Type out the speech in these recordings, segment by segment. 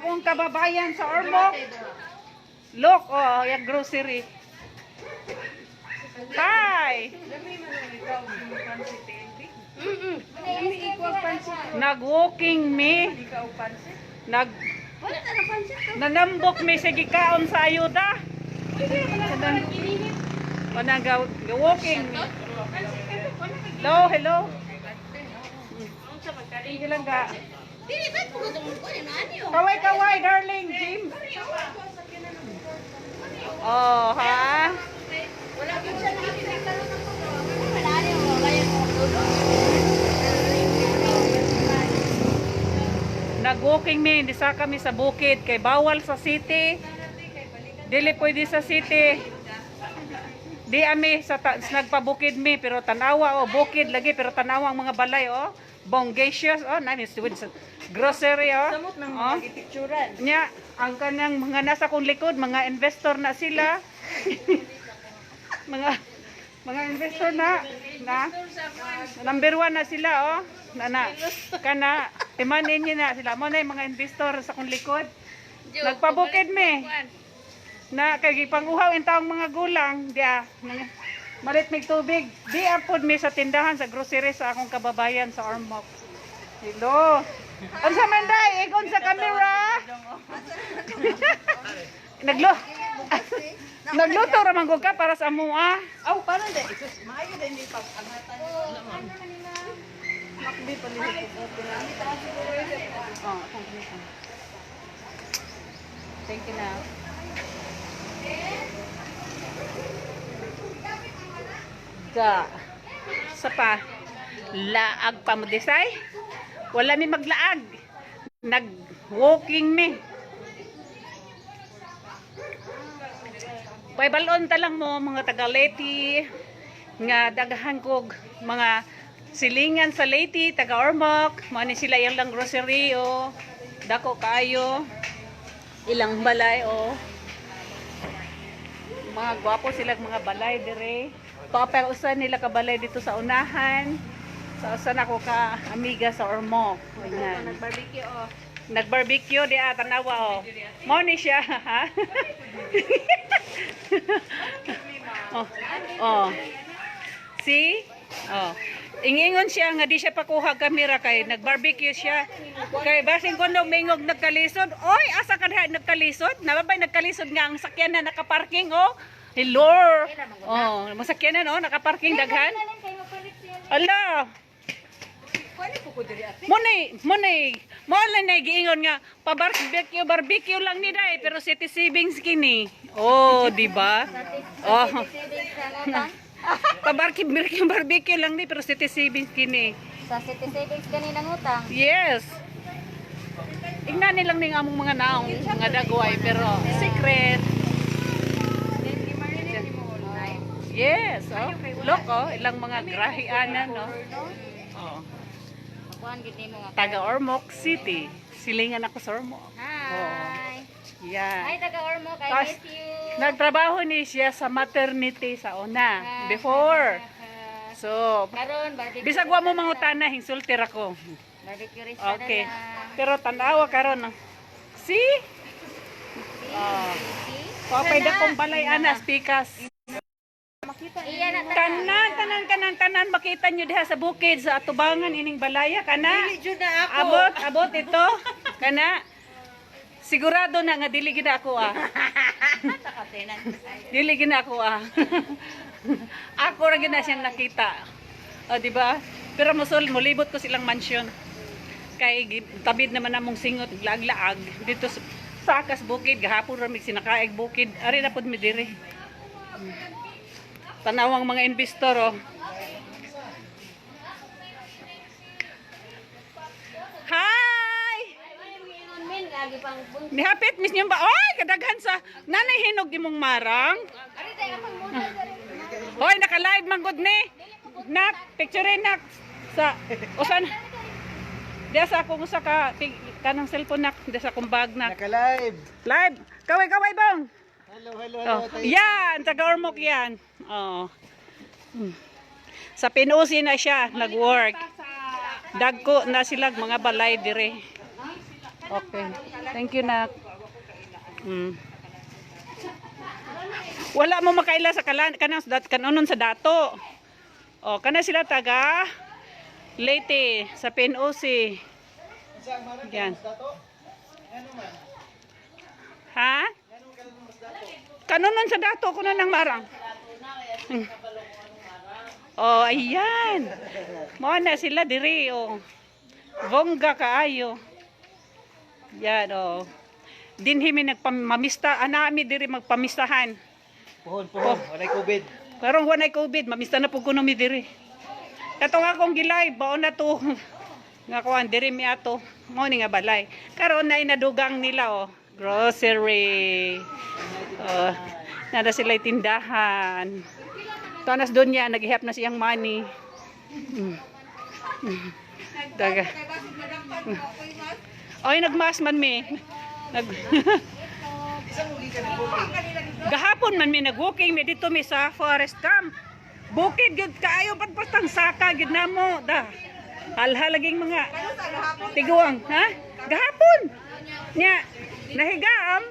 akong kababayan sa Ormoc. Look, oh, yung grocery. Hi! Nag-walking me. Nanambok me sa gikaon sa ayuda. Nag-walking me. Hello. Sige lang ka. Kaway, darling, Jim. Oh, ha? Nag-walking me, hindi sa kami sa bukid. Kay bawal sa city. Dili pwede sa city. Di ami sa nagpabukid me, pero tanawa, oh, bukid lagi, pero tanawa ang mga balay, oh. Bongacious, oh, nice with grocery, oh. Samot ng mga gipicturan. Nya, ang kanang mga nasa kong likod, mga investor na sila. mga investor na number 1 na sila, oh. Kana timanin niyo na sila mo na yung mga investor sa kong likod. Nagpabukid me. Na kay gipanguhaw in taong mga gulang, dia. Malit mig tubig. Di apod me sa tindahan sa grocery sa akong kababayan sa Ormoc. Hello. Unsa man day igon sa camera? Nagluto ra man gud ka para sa amuha. Aw, para de. Maayo din ni pag-angatan. Makbi pa nila ko. Thank you na. Sa pa laag pa mo desay. Wala mi maglaag. Nag-walking mi. Paibalon ta lang mo mga taga Leyte nga daghan kog mga silingan sa Leyte, taga Ormoc, mo ni sila yang lang grocery o dako kayo. Ilang balay o. Mga gwapo sila mga balay dire. Papel usan nila ka balay dito sa unahan. Sa usan ako ka amiga sa Ormoc. Ayan. Nag-barbecue, oh. Nag-barbecue di tanawa oh. Mo ni siya ha. oh. See? Oh. Ingingon siya nga di siya pakuha kamera kay nag-barbecue siya. Kay basing kuno mingog nagkalisod. Oy, asa ka diha nagkalisod? Nababay nagkalisod nga ang sakyan na nakaparking oh. Hello. Oh, masakyanan oh nakaparking daghan. Ala. Mo na giingon nga barbecue lang ni dai pero city savings kini. Oh, di ba? Oh. Barbecue lang ni pero city savings kini. Sa city savings gani nang utang. Yes. Ingnan nilang ning among mga naong mga dagway pero secret. Yes, oh. Look oh, ilang mga grahianan no. Oh. Kuan gid nimo nga. Taga Ormoc City. Silingan ako sa Ormoc. Hi. Yeah. Hi taga Ormoc, I Tas, miss you. nagtrabaho ni siya sa maternity sa una. Before. So, Karon barbecue. bisag wa mo mangutana, hinsultir ako. Barbecue restaurant. Okay. Pero tanawa karon. See? Oh. Papay da kong balay anas pikas. Iya na Tanan makita nyo diha sa bukid sa atubangan ining balaya kana. Dili jud na ako. Abot ito. Kana. Sigurado na nga dili gid ako ah. Dili gid ako ah. Ako ra gid na siyang nakita. O di ba? Pero molibot ko silang mansion. Kay tabid naman namong singot lag-laag dito sa akas bukid gahapon ra mig sinakaig bukid. Ari na pud mi diri. Tanawang mga investor oh. Hi! Nihapit mis niyo ba? Oy, kadaghan sa nanay hinog imong marang. Hoy, naka-live man gud ni. Nak, picture nak sa usan. Diya sa akong usa ka kanang cellphone nak, diya sa akong bag nak. Naka-live. Live. Kaway bang. Hello. Oh, yan, taga Ormoc yan. Oh. Sa Pinusi na siya nag-work. Dagko na sila mga balay dire. Okay. Thank you, Nak. Wala mo makaila sa kanunon sa dato. O, kana sila taga Leyte sa PNOC. Yan. Ha? Kanunon sa dato ko na ng marang. Oh, ayan. Mo na sila diri oh. Bongga kaayo. Yan oh. Dinhi mi nagpamamista anami diri magpamistahan. Puhon, walay COVID. Karong wanay COVID, mamista na pud kuno mi diri. Katong akong gilay, baon na to. Nga kuan diri mi ato. Mo ni nga balay. Karon na inadugang nila oh, grocery. Oh, nada sila tindahan. Tanas doon niya, naghihap na siyang money. Daga. Oy, nagmas man mi. Gahapon man mi nag-walking mi dito mi sa forest camp. Bukid gyud kaayo patpatang saka gyud namo da. Halhal laging mga tiguang, ha? Gahapon. Nya nahigaam.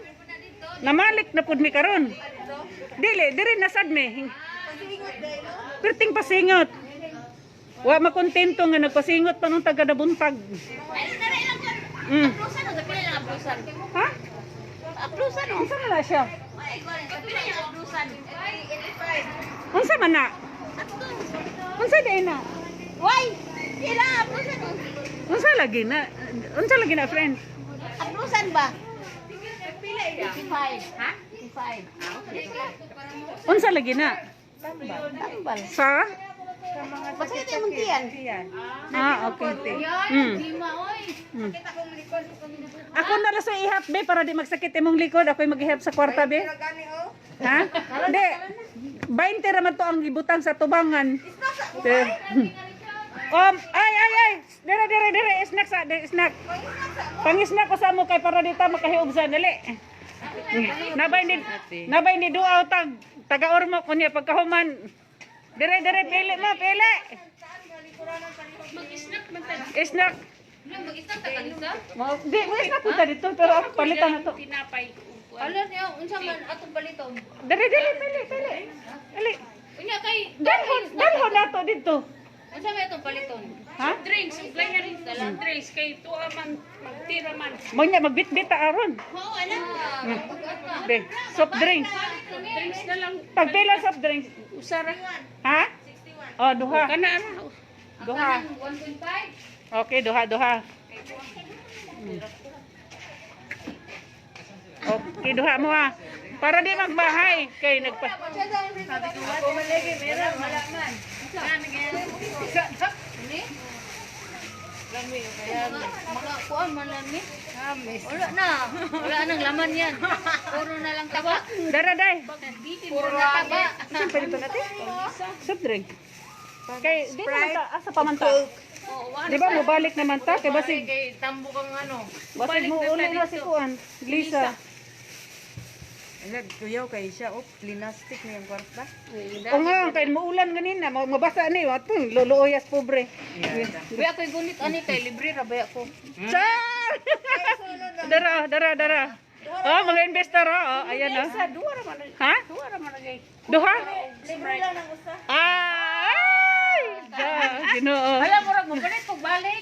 Namalik na pud mi karon. Dili nasad mi. Perting pasingot. Wa makontento nga nagpasingot pa nung taga Dabuntag. Aplusan o, kapila yung aplusan. Ha? Aplusan o. Unsa man na siya? Kapila yung aplusan. Unsa man na? Unsa day na? Why? Sila, aplusan o. Unsa lagi na? Unsa lagi na, friend? Aplusan ba? 55. Ha? 55. Unsa lagi na? Tambal. Sa? Basta ito yung muntian. Ah, okay. Ako na lang sa ihap, be, para di magsakit imong likod. Ako'y mag-ihap sa kwarta, be. Ha? Hindi. 20 raman to ang ibutang sa tubangan. Ay. Dire. Snack. Pang-snack ko sa mo kay para dito makahiubsan. Dali. Nabay ni duaw taga-ormo ko niya pagkahuman. Dire, pili mo. Mag-snack man tayo. Snack. Mag-snack ta kanisa? Di, mag-snack po tayo dito, pero palitan na to. Tinapay. Alam niyo, unsa man atong baliton? Dire, pili. Unya kay Dalhon na to dito. unsa man atong baliton? Ha? Drinks, supply rin dalang drinks kay tuwa man magtira man. Mo niya, magbit-bit ta aron. Oo, alam. Be, soft drinks. Drinks na lang. Pagpila soft drinks. Usara. Ha? Oh, duha. Kana ana. Duha. 1.5. Okay, duha. Okay, duha mo ha. Para di magbahay. Kay nagpa... Mga kuan man lang ni. Wala na. Wala nang laman yan. Puro na lang taba. Dara, day. Puro na taba. Saan pwede ito natin? Soft drink. Kay, di naman ta, asa pa man ta? Di ba, mabalik naman ta? Kay basig, Kay tambo kang ano. basig mo uli na si Kuan. Glisa. Kuyaw kay siya, plinastic na yung kwarta. O nga, kay maulan ganina, mabasa ni, wato, luluoyas pobre. Baya ko'y gunit ani kay libre ra baya ko. Char! Dara. Oh, mga investor, oh. Ayan, oh. Duwa ra man. Ha? Duwa ra man kay. Duha? Libre lang ang usa. Ay! Ginoo. Alam mo ra mo ganit pag balik.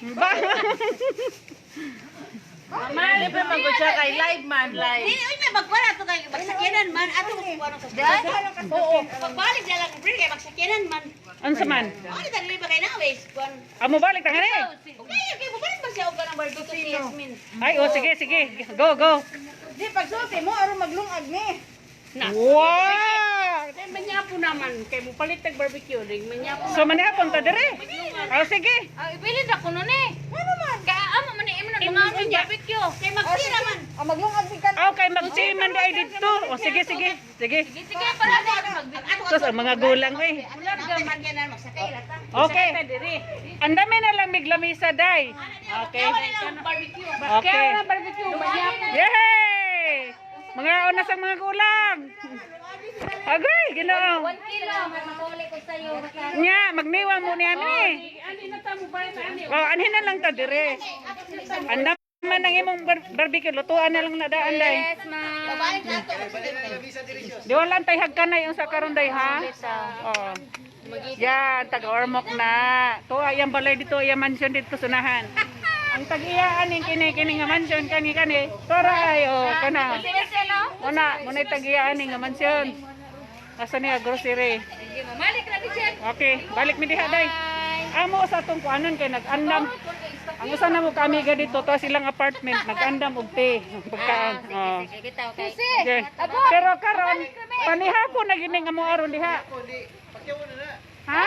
Hindi pa mag siya kay live man, live. Dili uy magwala to kay magsakinan man ato ko kuno sa daan. Oo, pagbalik na lang libre kay magsakinan man. Ano man? Ano ta libre kay nawes kuan. Amo balik ta gani. Okay, balik ba siya og kanang barbecue si Yasmin. Ay, oh, sige. Go. Di, pagsulti mo, aron maglungag ni. Wow! Kay manyapo naman kay mo palit tag barbecue ring manyapo. So, manihapon ta dire. Oh, sige. Ah, ibili na kuno ni. Ano man? Kaya amo man ni imo na mga ano barbecue. Kay magtira man. Maglungag si kan. Okay, mag-chiman day dito. O, sige. Sige para di mag Sus, ang mga gulang, eh. ular ka man yan magsakay lata. Okay. Ang dami na lang miglamisa, day. Okay. Barbecue. Okay. Barbecue manyapo. Yay! Mga una sa mga gulang. Agay, ginoo. 1 kilo man makawali ko sa iyo. Nya, magniwa mo niya, ni. Ani na ta mo ba ani? Oh, anhin na lang ta dire. Ang Man ang imong barbecue, lutuan na lang na daan day. Yes, ma'am. Babalik na ito. Di wala tay hagkanay yung sa karon day ha. Oh. Yan, taga-ormok na. To ayang balay dito, ayang mansion dito sunahan. Ang tag-iyaan ning kini nga mansion kani. Tora ayo kana. Una, muna tag-iyaan ning nga mansion. Asa niya grocery. Balik na di siya. Okay, balik mi diha day. Amo sa tong kuanon kay nag-andam. Ang usa na mo kami ga dito to silang apartment, nag-andam og te, pagkaan. Oh. Okay. Pero karon panihapon na gini nga mo aron diha. Ha?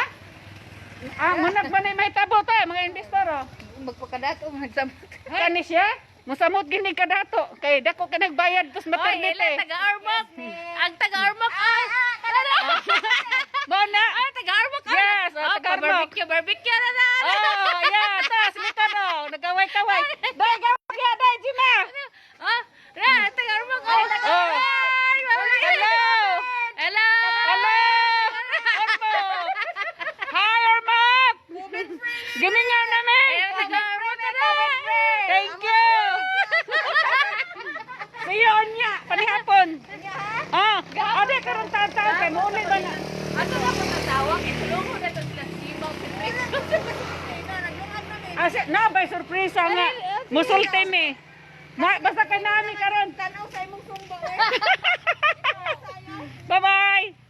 Ah, manag manay may tabo ta mga investor oh. Magpakadato, magsamot. Kani siya? Musamot gini kadato kay dako ka nagbayad tos Oy, maternity. ila taga-Armok. Ang taga-Armok ay. Mo na. Ay, taga-Armok ay. Yes, taga-Armok. Barbecue na na. Oh, yeah, tas mito no, nagaway-kaway. Dai gawag ya dai Jima. Oh, ra, taga-Armok ay. Oh. Hello. Hello. Hello. Ormok. Hi Ormok. Gimingaw namin. Taga-Armok ka na. Thank you. See you nya panihapon. Ah, ade karon taon kay mo ulit ba na. Ato na po tatawag, itulungo na to sila sibaw. Na by surprise nga. Musulti mi. Basta kay nami karon. Tanaw sa imong sumbo. Bye-bye.